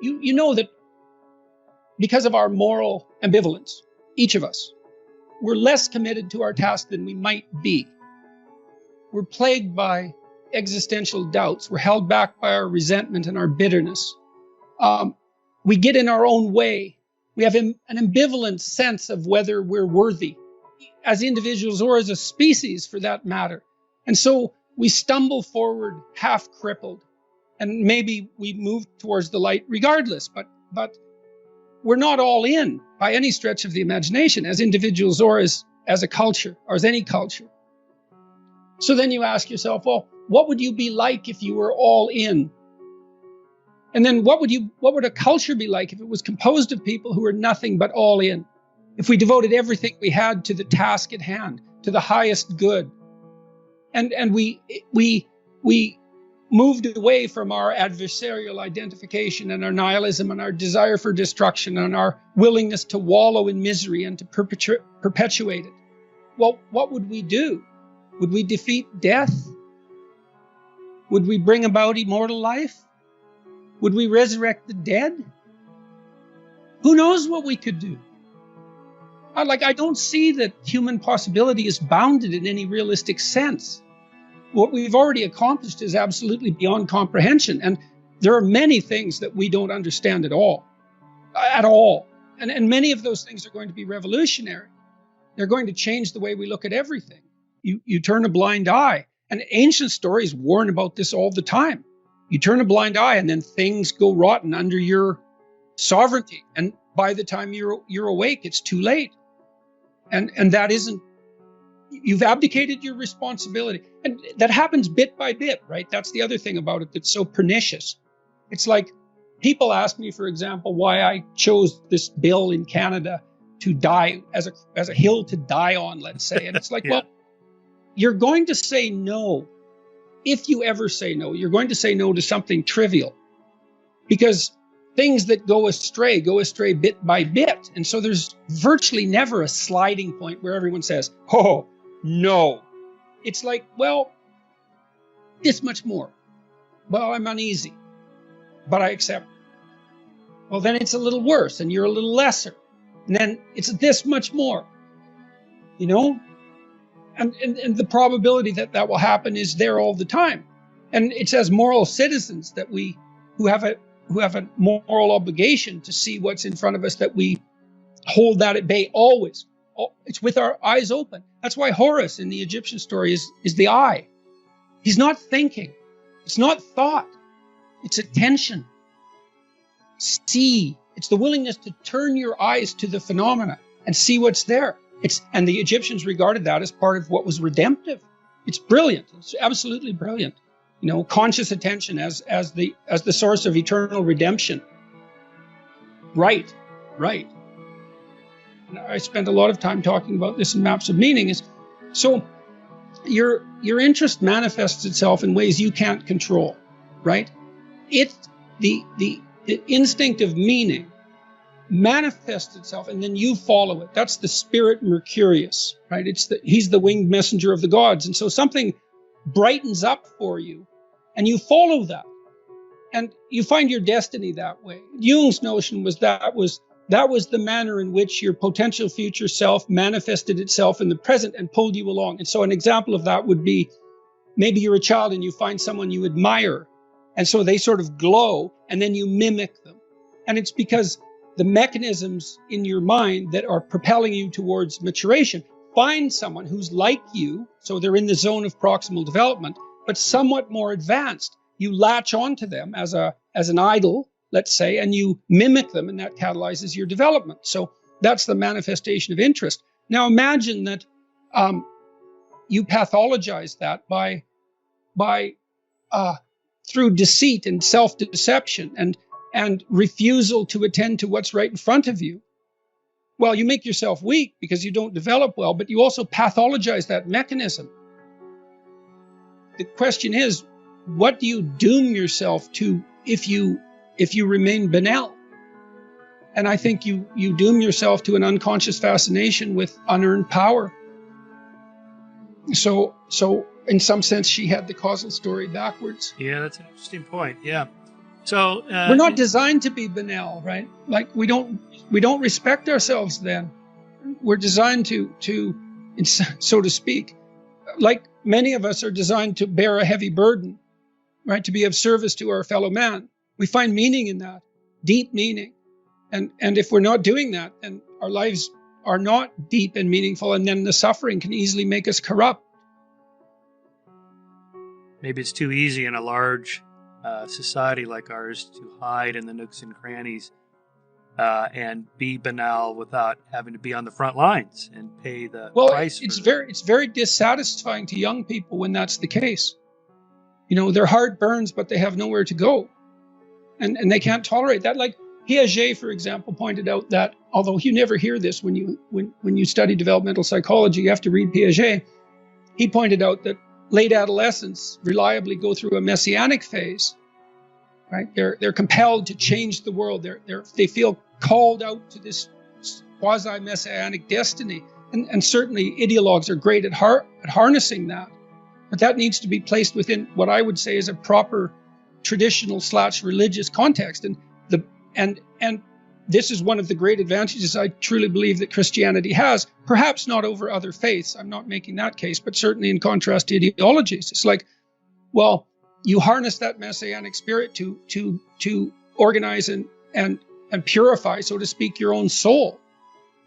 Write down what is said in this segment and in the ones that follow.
you know that because of our moral ambivalence, each of us, we're less committed to our task than we might be. We're plagued by existential doubts. We're held back by our resentment and our bitterness. We get in our own way. We have an ambivalent sense of whether we're worthy, as individuals or as a species for that matter. And so we stumble forward half crippled, and maybe we move towards the light regardless, but we're not all in by any stretch of the imagination as individuals or as a culture or as any culture. So then you ask yourself, well, what would you be like if you were all in? And then what would a culture be like if it was composed of people who were nothing but all in? If we devoted everything we had to the task at hand, to the highest good, and we moved away from our adversarial identification and our nihilism and our desire for destruction and our willingness to wallow in misery and to perpetuate it. Well, what would we do? Would we defeat death? Would we bring about immortal life? Would we resurrect the dead? Who knows what we could do? I don't see that human possibility is bounded in any realistic sense. What we've already accomplished is absolutely beyond comprehension. And there are many things that we don't understand at all. And many of those things are going to be revolutionary. They're going to change the way we look at everything. You turn a blind eye. And ancient stories warn about this all the time. You turn a blind eye and then things go rotten under your sovereignty. And by the time you're awake, it's too late. And that isn't, you've abdicated your responsibility. And that happens bit by bit, right? That's the other thing about it that's so pernicious. It's like people ask me, for example, why I chose this bill in Canada to die as a hill to die on, let's say. And it's like, yeah. Well, you're going to say no. If you ever say no, you're going to say no to something trivial, because things that go astray bit by bit. And so there's virtually never a sliding point where everyone says, oh, no. It's like, well, this much more. Well, I'm uneasy, but I accept. Well, then it's a little worse and you're a little lesser. And then it's this much more, you know? And the probability that will happen is there all the time. And it's as moral citizens that who have a moral obligation to see what's in front of us, that we hold that at bay always. It's with our eyes open. That's why Horus in the Egyptian story is the eye. He's not thinking. It's not thought. It's attention. See. It's the willingness to turn your eyes to the phenomena and see what's there. And the Egyptians regarded that as part of what was redemptive. It's brilliant. It's absolutely brilliant. You know, conscious attention as the source of eternal redemption. Right. And I spent a lot of time talking about this in Maps of Meaning. So your interest manifests itself in ways you can't control, right? The instinct of meaning manifests itself, and then you follow it. That's the spirit Mercurius, right? He's the winged messenger of the gods. And so something brightens up for you, and you follow that, and you find your destiny that way. Jung's notion was that was the manner in which your potential future self manifested itself in the present and pulled you along. And so an example of that would be, maybe you're a child and you find someone you admire, and so they sort of glow, and then you mimic them. And it's because the mechanisms in your mind that are propelling you towards maturation find someone who's like you, so they're in the zone of proximal development, but somewhat more advanced. You latch onto them as an idol, let's say, and you mimic them, and that catalyzes your development. So that's the manifestation of interest. Now imagine that you pathologize that by through deceit and self-deception and refusal to attend to what's right in front of you. Well, you make yourself weak because you don't develop well, but you also pathologize that mechanism. The question is, what do you doom yourself to if you remain banal? And I think you doom yourself to an unconscious fascination with unearned power. So in some sense, she had the causal story backwards. Yeah, that's an interesting point. Yeah. So we're not designed to be banal, right? Like we don't respect ourselves then. We're designed to, so to speak, like many of us are designed to bear a heavy burden, right? To be of service to our fellow man. We find meaning in that, deep meaning. And if we're not doing that, then our lives are not deep and meaningful, and then the suffering can easily make us corrupt. Maybe it's too easy in a large society like ours to hide in the nooks and crannies and be banal without having to be on the front lines and pay the price. It's very dissatisfying to young people when that's the case. You know, their heart burns, but they have nowhere to go, and they can't tolerate that. Like Piaget, for example, pointed out that although you never hear this when you study developmental psychology, you have to read Piaget. He pointed out that late adolescents reliably go through a messianic phase. Right? They're compelled to change the world. They feel called out to this quasi-messianic destiny, and certainly ideologues are great at harnessing that. But that needs to be placed within what I would say is a proper traditional / religious context. And this is one of the great advantages I truly believe that Christianity has, perhaps not over other faiths. I'm not making that case, but certainly in contrast to ideologies. It's like, well, you harness that messianic spirit to organize and purify, so to speak, your own soul.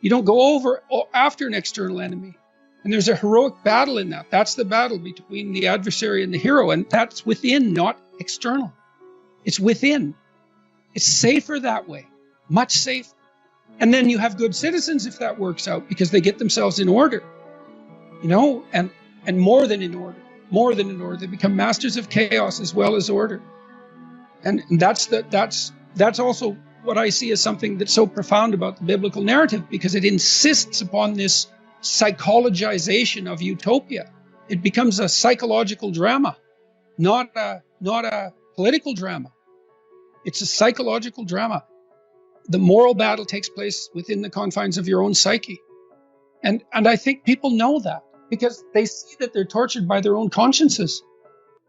You don't go over after an external enemy. And there's a heroic battle in that. That's the battle between the adversary and the hero. And that's within, not external. It's within. It's safer that way. Much safer. And then you have good citizens if that works out, because they get themselves in order. You know, and more than in order. More than in order. They become masters of chaos as well as order. And that's also what I see as something that's so profound about the biblical narrative, because it insists upon this psychologization of utopia. It becomes a psychological drama, not a political drama. It's a psychological drama. The moral battle takes place within the confines of your own psyche. And I think people know that, because they see that they're tortured by their own consciences.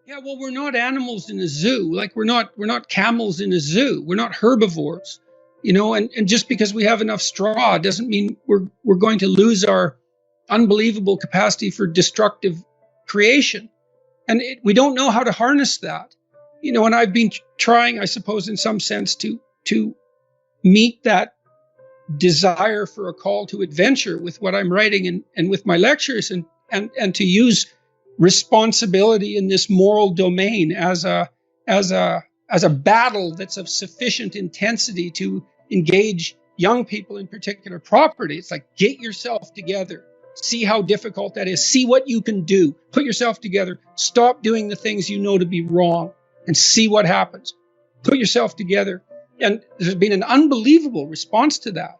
Yeah, well, we're not animals in a zoo. Like we're not camels in a zoo. We're not herbivores. You know, and just because we have enough straw doesn't mean we're going to lose our unbelievable capacity for destructive creation. And we don't know how to harness that. You know, and I've been trying, I suppose, in some sense to meet that desire for a call to adventure with what I'm writing and with my lectures, and to use responsibility in this moral domain as a battle that's of sufficient intensity to engage young people in particular property. It's like, get yourself together. See how difficult that is. See what you can do. Put yourself together. Stop doing the things you know to be wrong and see what happens. Put yourself together. And there's been an unbelievable response to that.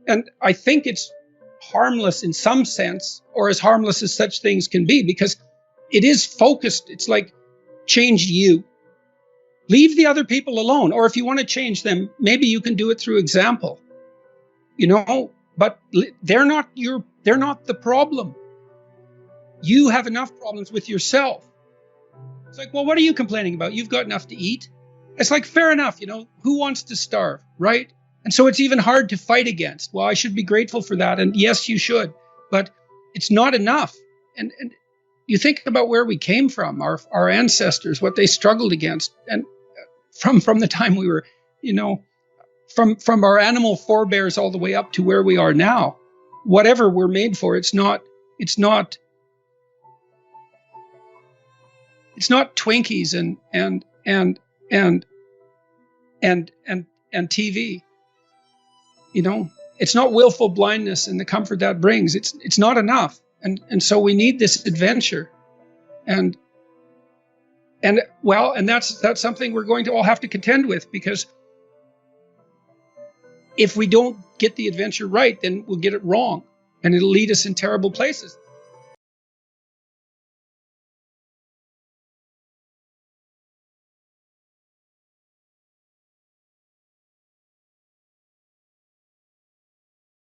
And I think it's harmless in some sense, or as harmless as such things can be, because it is focused. It's like, change you. Leave the other people alone. Or if you want to change them, maybe you can do it through example. You know, but they're not the problem. You have enough problems with yourself. It's like, well, what are you complaining about? You've got enough to eat. It's like, fair enough, you know, who wants to starve, right? And so it's even hard to fight against. Well, I should be grateful for that. And yes, you should, but it's not enough. And you think about where we came from, our ancestors, what they struggled against. And from the time we were, you know, from our animal forebears all the way up to where we are now, whatever we're made for, it's not Twinkies and TV. You know, it's not willful blindness and the comfort that brings. It's not enough. And so we need this adventure. And that's something we're going to all have to contend with, because if we don't get the adventure right, then we'll get it wrong, and it'll lead us in terrible places.